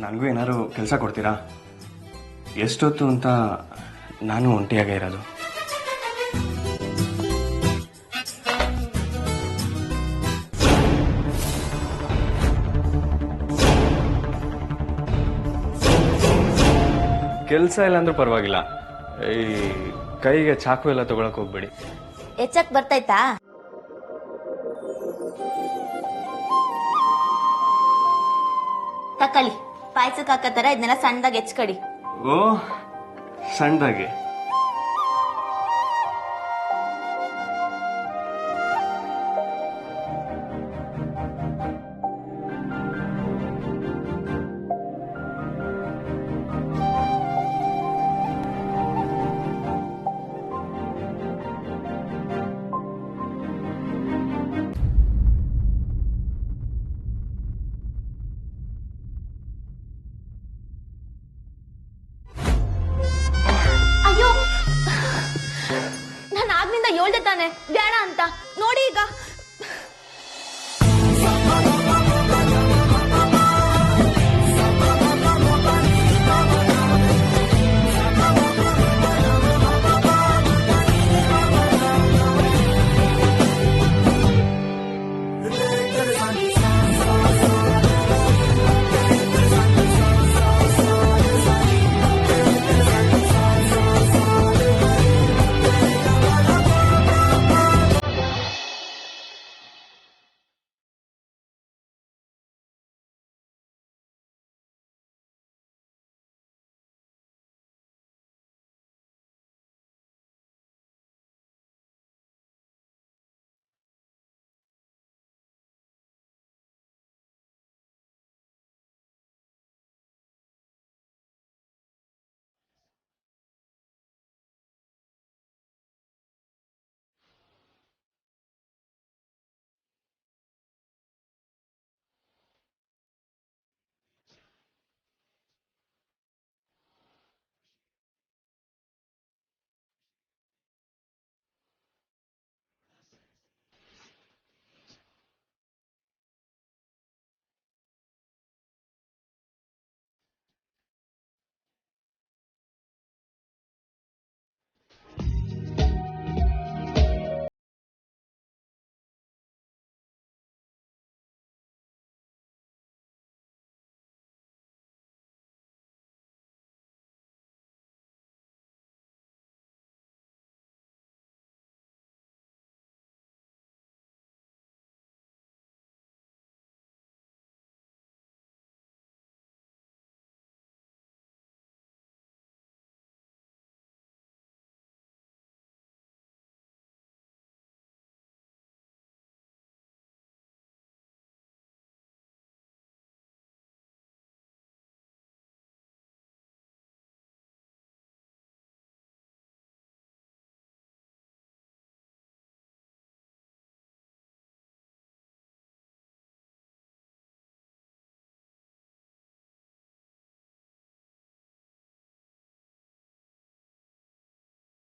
ನನಗೂ ಏನಾದ್ರು ಕೆಲಸ ಕೊಡ್ತೀರಾ? ಎಷ್ಟೊತ್ತು ಅಂತ ನಾನು ಒಂಟಿಯಾಗೇ ಇರೋದು. ಕೆಲಸ ಇಲ್ಲ ಅಂದ್ರೂ ಪರವಾಗಿಲ್ಲ, ಈ ಕೈಗೆ ಚಾಕು ಎಲ್ಲ ತಗೊಳಕ್ ಹೋಗ್ಬೇಡಿ. ಎಚ್ಚಕ್ ಬರ್ತೈತಾ? ತಕ್ಕಳಿ, ಪಾಯಸಕ್ಕೆ ಹಾಕತ್ತಾರ, ಇದನ್ನೆಲ್ಲ ಸಣ್ಣದಾಗಿ ಹೆಚ್ಕಡಿ. ಓ, ಸಣ್ಣದಾಗಿ. ಅಯ್ಯೋ, ನಾನು ಆಗ್ನಿಂದ ಹೇಳ್ದೆ ತಾನೆ ಬೇಡ ಅಂತ. ನೋಡಿ ಈಗ.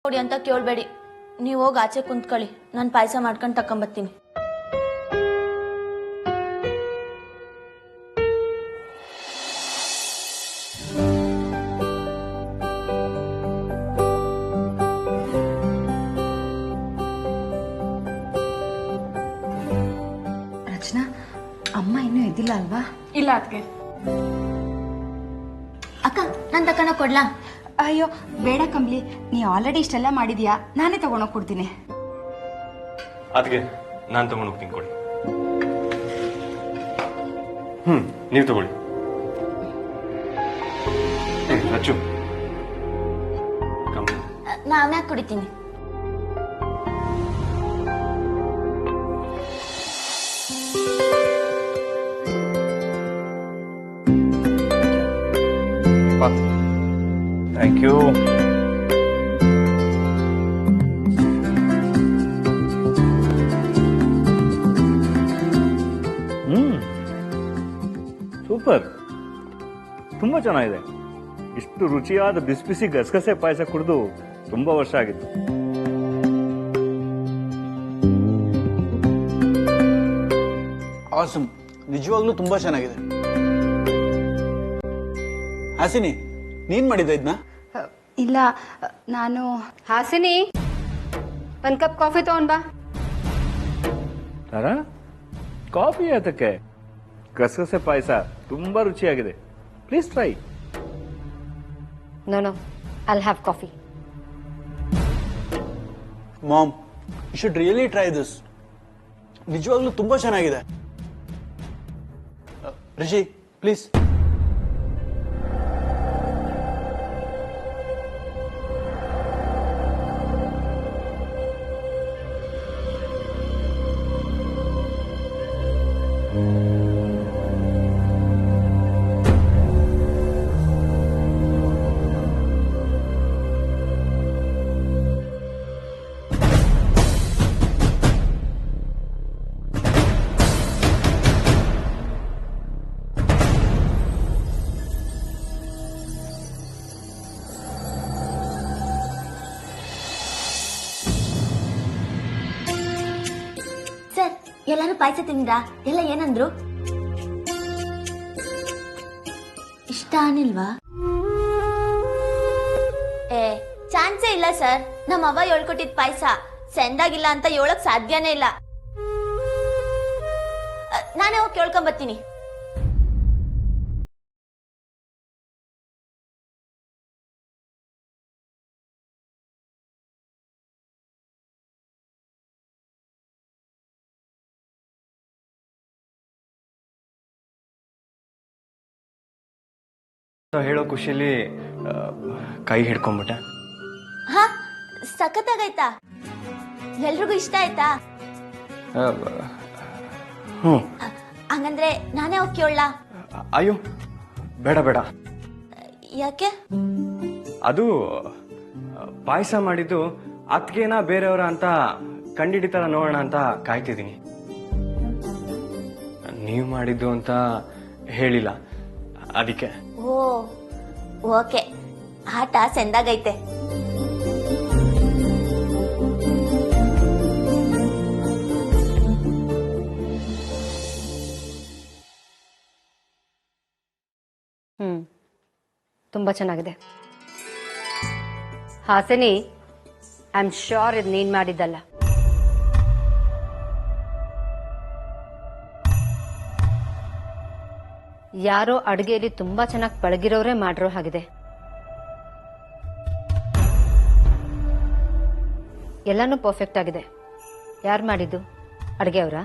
ನೋಡಿ ಅಂತ ಕೇಳಬೇಡಿ, ನೀವು ಹೋಗಿ ಆಚೆ ಕುಂತ್ಕೊಳ್ಳಿ, ನಾನು ಪಾಯಸ ಮಾಡ್ಕೊಂಡು ತಕೊಂಬತ್ತೀನಿ. ರಚನಾ, ಅಮ್ಮ ಇನ್ನೂ ಎದ್ದಿಲ್ಲ ಅಲ್ವಾ? ಇಲ್ಲ ಅದಕ್ಕೆ. ಅಕ್ಕ, ನಾನು ತಕೊಂಡ ಕೊಡ್ಲಾ? ಅಯ್ಯೋ ಬೇಡ ಕಂಬ್ಲಿ, ನೀ ಆಲ್ರೆಡಿ ಇಷ್ಟೆಲ್ಲ ಮಾಡಿದ್ಯಾ, ನಾನೇ ತಗೊಂಡೋಗಿ ಕೊಡ್ತೀನಿ. ಅದಕ್ಕೆ ನಾನು ತಗೊಂಡು ಹೋಗ್ತೀನಿ, ಕೊಡಿ. ನೀವು ತಗೊಳ್ಳಿ. ರಚ್ಚು, ನಾನು ಯಾಕೆ ಕುಡಿತೀನಿ? Thank you. ಸೂಪರ್, ತುಂಬಾ ಚೆನ್ನಾಗಿದೆ. ಇಷ್ಟು ರುಚಿಯಾದ ಬಿಸಿ ಬಿಸಿ ಗಸಗಸೆ ಪಾಯಸ ಕುಡಿದು ತುಂಬಾ ವರ್ಷ ಆಗಿತ್ತು. ಆಸಮ್, ನಿಜವಾಗ್ಲೂ ತುಂಬಾ ಚೆನ್ನಾಗಿದೆ. ಹಾಸಿನಿ ನೀನ್ ಮಾಡಿದ್ದ ಇದನ್ನ? ಇಲ್ಲ ನಾನು ಹಾಸಿನಿ, ಒಂದ್ ಕಪ್ ಕಾಫಿ ತಗೊಂಡ್ ಬಾ. ತಾರಾ, ಕಾಫಿ ಅದಕ್ಕೆ ಗಸಗಸೆ ಪಾಯಸ ತುಂಬಾ ರುಚಿಯಾಗಿದೆ. Please try. No I'll have coffee. Mom, you should really try this. ನಿಜವಾಗ್ಲೂ ತುಂಬಾ ಚೆನ್ನಾಗಿದೆ. ರಿಷಿ ಪ್ಲೀಸ್. ಸರ್, ಎಲ್ಲರೂ ಪಾಯಸ ತಿಂದ್ರಾ? ಎಲ್ಲ ಏನಂದ್ರು? ಇಷ್ಟ ಅನಿಲ್ವಾ? ಚಾನ್ಸೇ ಇಲ್ಲ ಸರ್. ನಮ್ಮ ಅವ್ವ ಹೇಳ್ಕೊಟ್ಟಿದ್ ಪಾಯಸ ಸೆಂದಾಗಿಲ್ಲ ಅಂತ ಹೇಳಕ್ ಸಾಧ್ಯನೇ ಇಲ್ಲ. ನಾನೇ ಹೋಗಿ ಕೇಳ್ಕೊಂಬತ್ತೀನಿ. ಹೇಳೋ ಖುಷಿಲಿ ಕೈ ಹಿಡ್ಕೊಂಡ್ಬಿಟ್ಟೆ. ಹಾ, ಸಖತ್ತಾಗೈತಾ? ಎಲ್ರಿಗೂ ಇಷ್ಟ ಆಯ್ತಾ? ಹ್ಞೂ. ಹಂಗಂದ್ರೆ ನಾನೇ ಹೋಗಿ ಕೇಳಲ್ಲ? ಅಯ್ಯೋ ಬೇಡ ಬೇಡ. ಯಾಕೆ? ಅದು ಪಾಯಸ ಮಾಡಿದ್ದು ಅತ್ಗೆನ ಬೇರೆಯವರ ಅಂತ ಕಂಡಿಡಿತಾರ ನೋಡೋಣ ಅಂತ ಕಾಯ್ತಿದ್ದೀನಿ. ನೀವು ಮಾಡಿದ್ದು ಅಂತ ಹೇಳಿಲ್ಲ, ಅದಕ್ಕೆ. ಓ ಓಕೆ, ಆಟ ಸೆಂದಾಗೈತೆ. ತುಂಬಾ ಚೆನ್ನಾಗಿದೆ. ಹಾಸಿನಿ, ಐ ಆಮ್ ಶ್ಯೂರ್ ಇದು ನೀನ್ ಮಾಡಿದ್ದಲ್ಲ. ಯಾರೋ ಅಡುಗೆಯಲ್ಲಿ ತುಂಬಾ ಚೆನ್ನಾಗಿ ಪಳಗಿರೋರೇ ಮಾಡಿರೋ ಹಾಗಿದೆ. ಎಲ್ಲಾನು ಪರ್ಫೆಕ್ಟ್ ಆಗಿದೆ. ಯಾರು ಮಾಡಿದ್ದು? ಅಡುಗೆ ಅವರ?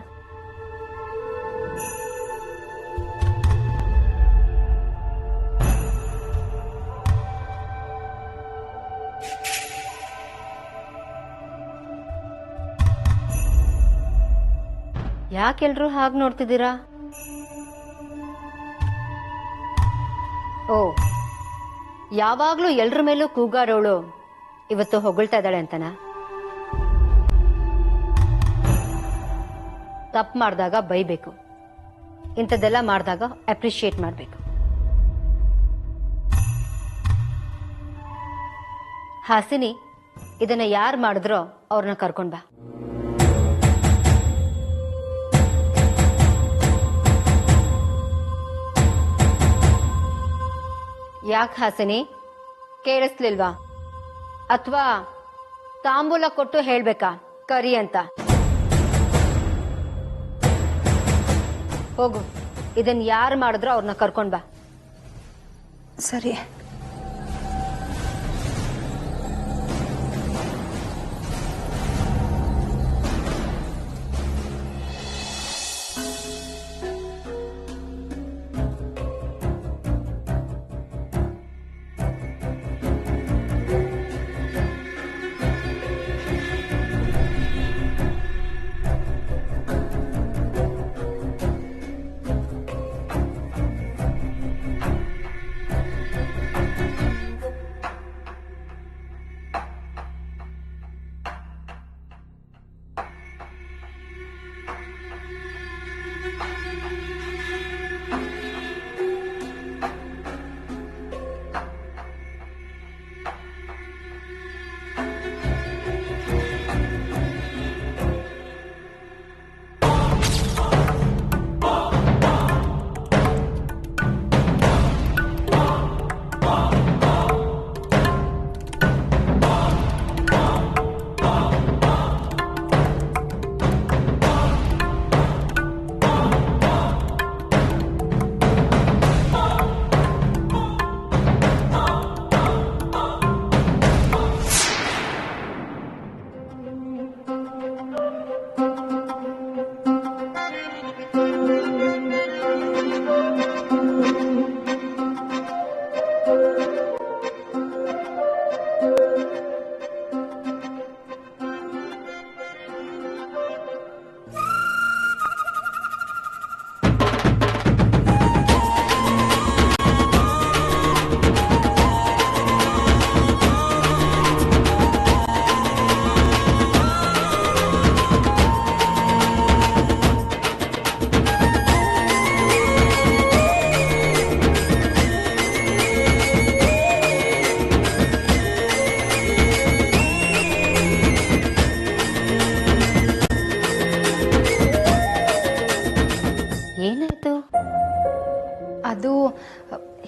ಯಾಕೆಲ್ರೂ ಹಾಗೆ ನೋಡ್ತಿದ್ದೀರಾ? ಓ, ಯಾವಾಗ್ಲೂ ಎಲ್ರ ಮೇಲೂ ಕೂಗಾಡೋಳು ಇವತ್ತು ಹೊಗಳ್ತಾ ಇದ್ದಾಳೆ ಅಂತನಾ? ತಪ್ಪು ಮಾಡಿದಾಗ ಬೈಬೇಕು, ಇಂಥದ್ದೆಲ್ಲ ಮಾಡಿದಾಗ ಅಪ್ರಿಶಿಯೇಟ್ ಮಾಡಬೇಕು. ಹಾಸಿನಿ, ಇದನ್ನ ಯಾರು ಮಾಡಿದ್ರೋ ಅವ್ರನ್ನ ಕರ್ಕೊಂಡ್ ಬಾ. ಯಾಕೆ ಹಾಸಿನಿ, ಕೇಳಿಸ್ಲಿಲ್ವಾ? ಅಥವಾ ತಾಂಬೂಲ ಕೊಟ್ಟು ಹೇಳ್ಬೇಕಾ ಕರಿ ಅಂತ? ಹೋಗು, ಇದನ್ನ ಯಾರು ಮಾಡಿದ್ರೋ ಅವ್ರನ್ನ ಕರ್ಕೊಂಡ್ ಬಾ. ಸರಿ.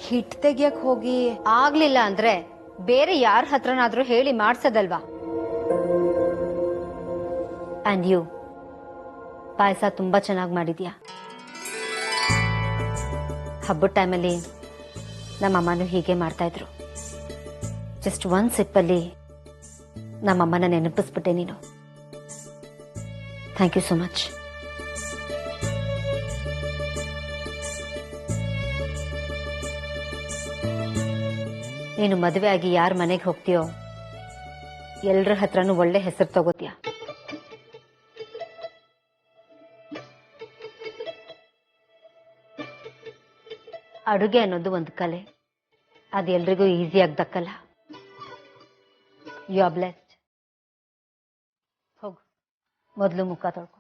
ಹಿಟ್ ತೆಗಿಯಕ್ ಹೋಗಿ ಆಗ್ಲಿಲ್ಲ ಅಂದ್ರೆ ಬೇರೆ ಯಾರ ಹತ್ರನಾದ್ರೂ ಹೇಳಿ ಮಾಡ್ಸದಲ್ವಾ? ಅಂಡ್ ಯು ಪಾಯಸ ತುಂಬಾ ಚೆನ್ನಾಗಿ ಮಾಡಿದ್ಯಾ. ಹಬ್ಬದ ಟೈಮಲ್ಲಿ ನಮ್ಮಮ್ಮನೂ ಹೀಗೆ ಮಾಡ್ತಾ ಇದ್ರು. ಜಸ್ಟ್ ಒಂದ್ ಸಿಪ್ಪಲ್ಲಿ ನಮ್ಮಮ್ಮನ ನೆನಪಿಸ್ಬಿಟ್ಟೆ ನೀನು. Thank you so much. ನೀನು ಮದುವೆ ಆಗಿ ಯಾರ ಮನೆಗೆ ಹೋಗ್ತೀಯೋ ಎಲ್ಲರ ಹತ್ರನೂ ಒಳ್ಳೆ ಹೆಸರು ತಗೋತೀಯ. ಅಡುಗೆ ಅನ್ನೋದು ಒಂದು ಕಲೆ, ಅದು ಎಲ್ರಿಗೂ ಈಸಿಯಾಗಿ ದಕ್ಕಲ್ಲ. You are blessed. ಹೋಗು, ಮೊದಲು ಮುಖ ತೊಳ್ಕೊ.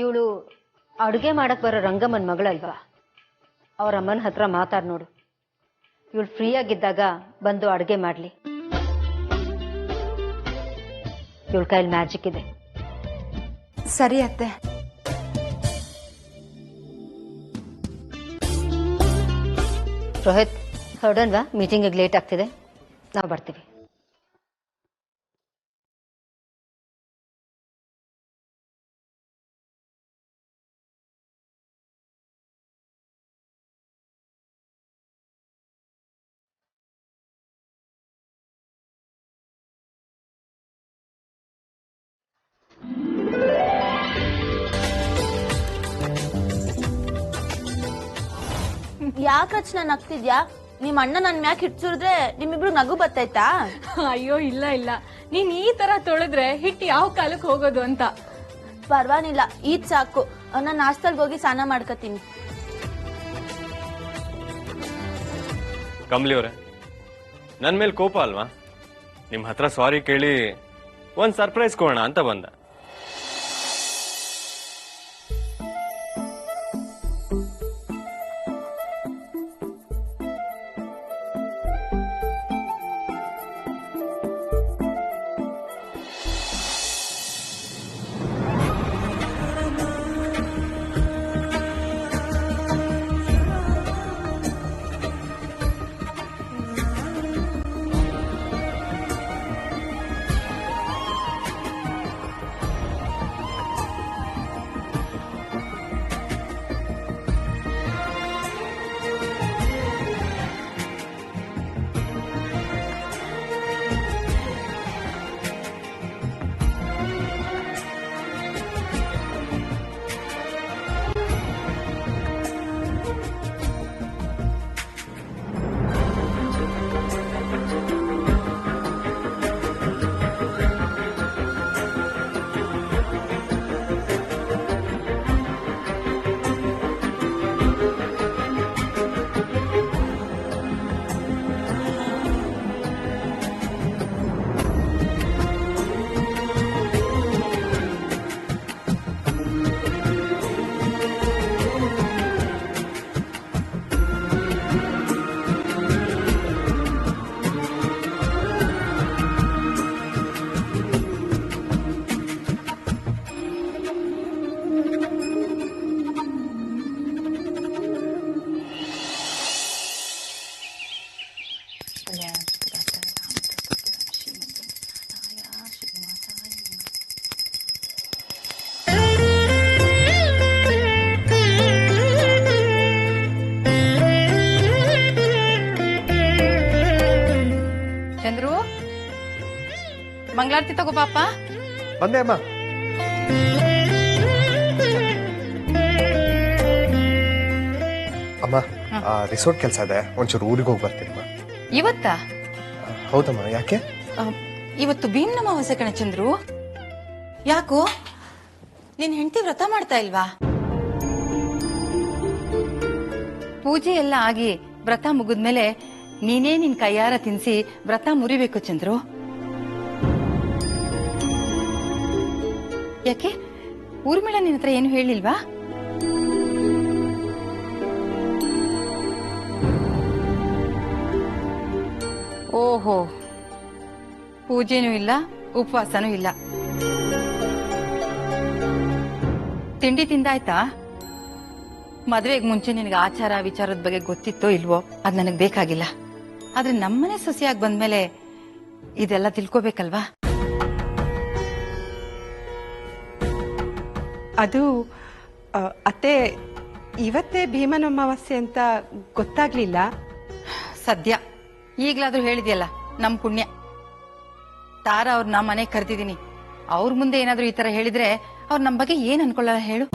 ಇವಳು ಅಡುಗೆ ಮಾಡಕ್ ಬರೋ ರಂಗಮ್ಮನ ಮಗಳಲ್ವಾ? ಅವ್ರ ಅಮ್ಮನ ಹತ್ರ ಮಾತಾಡ್ ನೋಡು. ಇವಳು ಫ್ರೀ ಆಗಿದ್ದಾಗ ಬಂದು ಅಡುಗೆ ಮಾಡ್ಲಿ. ಇವಳ ಕೈಲಿ ಮ್ಯಾಜಿಕ್ ಇದೆ. ಸರಿ ಅತ್ತೆ. ರೋಹಿತ್, ಹೊರಡನ್ವಾ? ಮೀಟಿಂಗಿಗೆ ಲೇಟ್ ಆಗ್ತಿದೆ, ನಾವು ಬರ್ತೀವಿ. ಯಾಕೆ ರಚನಾ ನಗ್ತಿದ್ಯಾ? ನಿಮ್ ಅಣ್ಣ ನನ್ ಮ್ಯಾಕ್ ಹಿಡ್ಸುರಿದ್ರೆ ನಿಮ್ಮಿಬ್ರು ನಗು ಬರ್ತೈತಾ? ಅಯ್ಯೋ ಇಲ್ಲ ಇಲ್ಲ, ನೀನ್ ಈ ತರ ತೊಳೆದ್ರೆ ಹಿಟ್ಟು ಯಾವ ಕಾಲಕ್ಕೆ ಹೋಗೋದು ಅಂತ. ಪರ್ವಾಗಿಲ್ಲ, ಈದ್ ಸಾಕು. ನಾನ್ ನಾಷ್ಟಲ್ಗೆ ಹೋಗಿ ಸ್ನಾನ ಮಾಡ್ಕತೀನಿ. ಕಮಲಿ ಅವರೇ, ನನ್ ಮೇಲೆ ಕೋಪ ಅಲ್ವಾ? ನಿಮ್ ಹತ್ರ ಸಾರಿ ಕೇಳಿ ಒಂದ್ ಸರ್ಪ್ರೈಸ್ ಕೊಡೋಣ ಅಂತ ಬಂದ. ಚಂದ್ರು, ಮಂಗಳಾರತಿ ತಗೋ ಪಾಪ. ಬಂದೆ ಅಮ್ಮ. ಅಮ್ಮ, ರಿಸೋರ್ಟ್ ಕೆಲಸ ಇದೆ, ಒಂಚೂರು ಊರಿಗೆ ಹೋಗಿ ಬರ್ತೀನಮ್ಮ. ಇವತ್ತಾ? ಹೌದಮ್ಮ, ಯಾಕೆ? ಇವತ್ತು ಭೀಮ್ನ ಅಮಾವಾಸ್ಯೆ ಕಣೆ ಚಂದ್ರು. ಯಾಕೋ ನಿನ್ ಹೆಂಡತಿ ವ್ರತ ಮಾಡ್ತಾ ಇಲ್ವಾ? ಪೂಜೆ ಎಲ್ಲ ಆಗಿ ವ್ರತ ಮುಗಿದ್ಮೇಲೆ ನೀನೇ ನಿನ್ ಕೈಯಾರ ತಿನ್ಸಿ ವ್ರತ ಮುರಿಬೇಕು ಚಂದ್ರು. ಯಾಕೆ ಊರ್ಮಿಳ ನಿನ್ನ ಹತ್ರ ಏನು ಹೇಳಿಲ್ವಾ? ಓಹೋ, ಪೂಜೆನೂ ಇಲ್ಲ, ಉಪವಾಸನೂ ಇಲ್ಲ. ತಿಂಡಿ ತಿಂದಾಯ್ತಾ? ಮದ್ವೆಗ್ ಮುಂಚೆ ನಿನಗೆ ಆಚಾರ ವಿಚಾರದ ಬಗ್ಗೆ ಗೊತ್ತಿತ್ತೋ ಇಲ್ವೋ ಅದ್ ನನಗ್ ಬೇಕಾಗಿಲ್ಲ. ಆದ್ರೆ ನಮ್ಮನೆ ಸೊಸೆಯಾಗಿ ಬಂದ್ಮೇಲೆ ಇದೆಲ್ಲ ತಿಳ್ಕೊಬೇಕಲ್ವಾ? ಅದು ಅತ್ತೆ, ಇವತ್ತೇ ಭೀಮನ ಅಮಾವಾಸ್ಯೆ ಅಂತ ಗೊತ್ತಾಗ್ಲಿಲ್ಲ. ಸದ್ಯ ಈಗ್ಲಾದ್ರೂ ಹೇಳಿದ್ಯಲ್ಲ, ನಮ್ ಪುಣ್ಯ. ತಾರ ಅವ್ರ ನಾ ಮನೆಗ್ ಕರ್ತಿದೀನಿ. ಅವ್ರ ಮುಂದೆ ಏನಾದ್ರೂ ಈ ತರ ಹೇಳಿದ್ರೆ ಅವ್ರ ನಮ್ ಬಗ್ಗೆ ಏನ್ ಅನ್ಕೊಳ್ಳಲ್ಲ ಹೇಳು?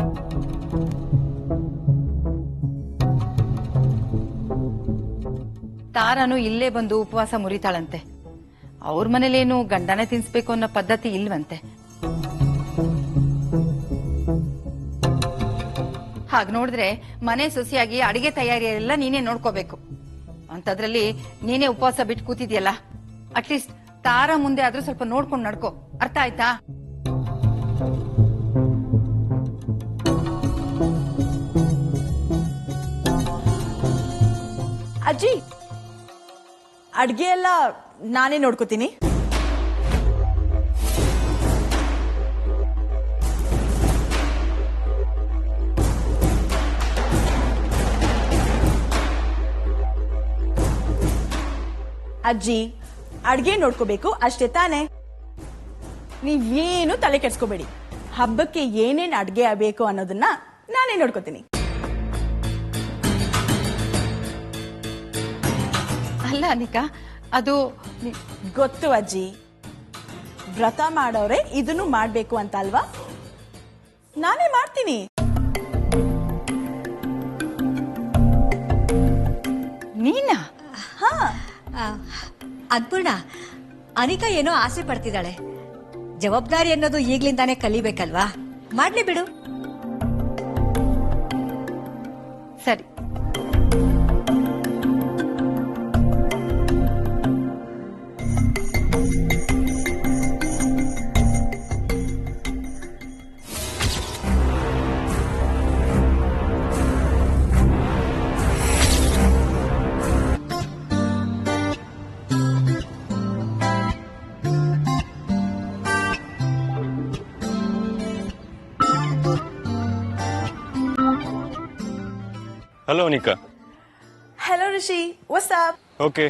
ತಾರಾನು ಇಲ್ಲೇ ಬಂದು ಉಪವಾಸ ಮುರಿತಾಳಂತೆ. ಅವ್ರ ಮನೇಲೇನು ಗಂಡನೇ ತಿನ್ಸ್ಬೇಕು ಅನ್ನೋ ಪದ್ಧತಿ ಇಲ್ವಂತೆ. ಹಾಗ್ ನೋಡಿದ್ರೆ ಮನೆ ಸೊಸೆಯಾಗಿ ಅಡಿಗೆ ತಯಾರಿ ಎಲ್ಲ ನೀನೇ ನೋಡ್ಕೋಬೇಕು. ಅಂತದ್ರಲ್ಲಿ ನೀನೇ ಉಪವಾಸ ಬಿಟ್ಟು ಕೂತಿದ್ಯಲ್ಲ, ಅಟ್ಲೀಸ್ಟ್ ತಾರ ಮುಂದೆ ಆದ್ರೂ ಸ್ವಲ್ಪ ನೋಡ್ಕೊಂಡು ನಡ್ಕೋ. ಅರ್ಥ ಆಯ್ತಾ? ಅಜ್ಜಿ, ಅಡ್ಗೆ ಎಲ್ಲ ನಾನೇ ನೋಡ್ಕೋತೀನಿ. ಅಜ್ಜಿ, ಅಡ್ಗೆ ನೋಡ್ಕೋಬೇಕು ಅಷ್ಟೇ ತಾನೆ? ನೀವೇನು ತಲೆ ಕೆಡ್ಸ್ಕೋಬೇಡಿ. ಹಬ್ಬಕ್ಕೆ ಏನೇನ್ ಅಡ್ಗೆ ಆಗಬೇಕು ಅನ್ನೋದನ್ನ ನಾನೇ ನೋಡ್ಕೋತೀನಿ. ಅಲ್ಲ ಅನಿಕಾ, ಅದು ಗೊತ್ತು ಅಜ್ಜಿ, ವ್ರತ ಮಾಡೋರೆ ಇದನ್ನು ಮಾಡ್ಬೇಕು ಅಂತ ಅಲ್ವಾ? ನಾನೇ ಮಾಡ್ತೀನಿ. ನೀನಾ? ಹಾ, ಅನ್ಪೂರ್ಣ, ಅನಿಕಾ ಏನೋ ಆಸೆ ಪಡ್ತಿದ್ದಾಳೆ. ಜವಾಬ್ದಾರಿ ಅನ್ನೋದು ಈಗ್ಲಿಂದಾನೇ ಕಲಿಬೇಕಲ್ವಾ? ಮಾಡ್ಲಿ ಬಿಡು. ಸರಿ. Hello, Anika. Hello, Rishi. What's up? Okay,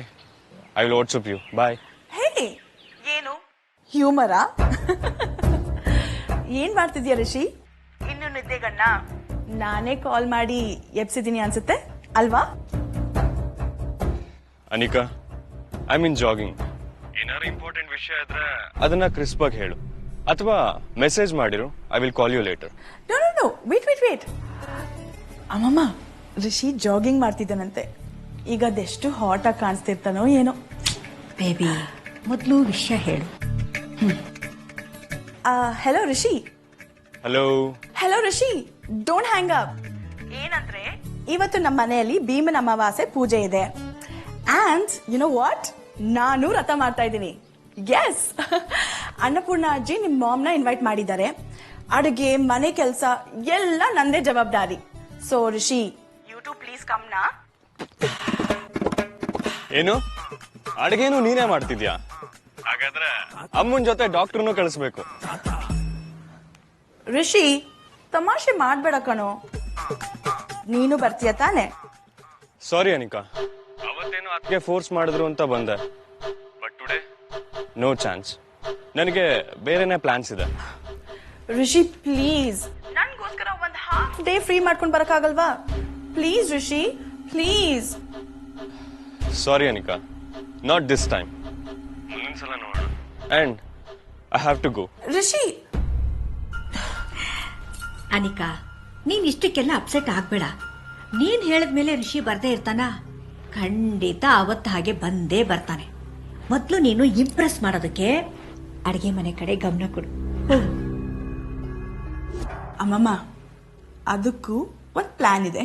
I will WhatsApp you. Bye. Hey, ಏನು ಹ್ಯೂಮರಾ? ಏನ್ ಮಾಡ್ತಿದ್ಯಾ ರಿಷಿ? ಇನ್ನು ನಿದ್ದೆಗಣ್ಣ ನಾನೇ ಕಾಲ್ ಮಾಡಿ ಎಬ್ಸಿದೀನಿ ಅನ್ಸುತ್ತೆ ಅಲ್ವಾ? Anika, I mean jogging. ಏನಾದ್ರು ಇಂಪಾರ್ಟೆಂಟ್ ವಿಷಯ ಇದ್ರೆ ಅದನ್ನ ಕ್ರಿಸ್ಪ್ ಆಗಿ ಹೇಳು, ಅಥವಾ ಮೆಸೇಜ್ ಮಾಡಿರು. I will call you later. No, wait. ಅಮ್ಮಮ್ಮ, ರಿಷಿ ಜಾಗಿಂಗ್ ಮಾಡ್ತಿದ್ದಾನಂತೆ. ಈಗ ಅದೆಷ್ಟು ಹಾಟ್ ಆಗಿ ಕಾಣಿಸ್ತಿರ್ತಾನೋ ಏನೋ. ಬೇಬಿ, ಮೊದಲು ವಿಷಯ ಹೇಳು. Hello Rishi. Hello Rishi, don't hang up. ಏನಂದ್ರೆ ಇವತ್ತು ನಮ್ಮ ಮನೆಯಲ್ಲಿ ಭೀಮನ ಅಮಾವಾಸ್ಯೆ ಪೂಜೆ ಇದೆ. ಅಂಡ್ ಯು ನೋ ವಾಟ್, ನಾನು ವ್ರತ ಮಾಡ್ತಾ ಇದ್ದೀನಿ. ಎಸ್, ಅನ್ನಪೂರ್ಣ ಅಜ್ಜಿ ನಿಮ್ಮ ಮಾಮ್ನ ಇನ್ವೈಟ್ ಮಾಡಿದ್ದಾರೆ. ಅಡುಗೆ, ಮನೆ ಕೆಲಸ ಎಲ್ಲ ನಂದೇ ಜವಾಬ್ದಾರಿ. So Rishi, you too please come ನಾ. ಏನು ಅಡುಗೆನು ನೀನೇ ಮಾಡ್ತಿದ್ಯಾ? ಹಾಗಾದ್ರೆ ಅಮ್ಮನ ಜೊತೆ ಡಾಕ್ಟರ್ನು ಕಳಿಸ್ಬೇಕು. ರಿಷಿ, ತಮಾಷೆ ಮಾಡ್ಬೇಡ ಕಣೋ. ನೀನು ಬರ್ತೀಯ ತಾನೆ? ಸಾರಿ ಅನಿಕಾ, ಅವತ್ತೇನು ಅದಕ್ಕೆ ಫೋರ್ಸ್ ಮಾಡಿದ್ರು ಅಂತ ಬಂದೆ. But today no chance. ನನಗೆ ಬೇರೆನೇ ಪ್ಲಾನ್ಸ್ ಇದೆ. ರಿಷಿ ಪ್ಲೀಸ್, ನನ್ಗೋಸ್ಕರ ಒಂದು ಹಾಫ್ ಡೇ ಫ್ರೀ ಮಾಡ್ಕೊಂಡು ಬರಕ್ಕಾಗಲ್ವಾ? Please Rishi, please. Sorry Anika, not this time. ಮುಂದಿನ ಸಲ ನೋಡೋಣ. And I have to go. Rishi. Anika, ನೀನ್ ಇಷ್ಟಕ್ಕೆಲ್ಲ ಅಪ್ಸೆಟ್ ಆಗ್ಬೇಡ. ನೀನ್ ಹೇಳಿದ್ಮೇಲೆ ರಿಷಿ ಬರ್ದೇ ಇರ್ತಾನ? ಖಂಡಿತ ಅವತ್ತು ಹಾಗೆ ಬಂದೇ ಬರ್ತಾನೆ. ಮೊದಲು ನೀನು ಇಂಪ್ರೆಸ್ ಮಾಡೋದಕ್ಕೆ ಅಡಿಗೆ ಮನೆ ಕಡೆ ಗಮನ ಕೊಡು. ಅಮ್ಮಮ್ಮ, ಅದಕ್ಕೂ ಒಂದು ಪ್ಲಾನ್ ಇದೆ.